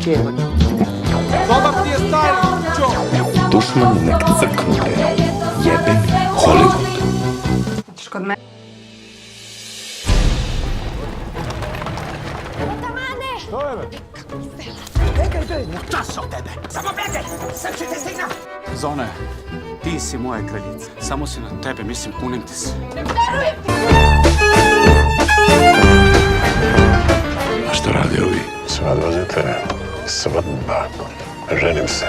svijetu. Dušmani nek crknu te, jebeni Hollywood. Hoćeš kod mene? Zone, ti si moja kraljica. Samo si na tebe, mislim, kunem ti se. A što radi ovi? Svadba za tebe. Svadba. Ženim se.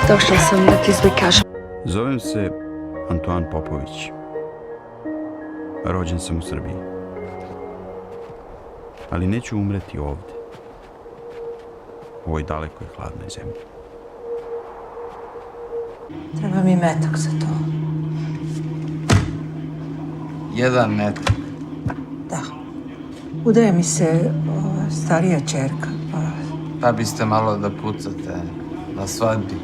Došla sam da ti sve kažem. Zovem se Antoine Popović. Rođen sam u Srbiji. Ali neću umreti ovdje. U ovoj dalekoj hladnoj zemlji. Treba mi metak za to. Jedan metak. Da. Udaje mi se starija ćerka, pa... Pa biste malo da pucate na svadbi.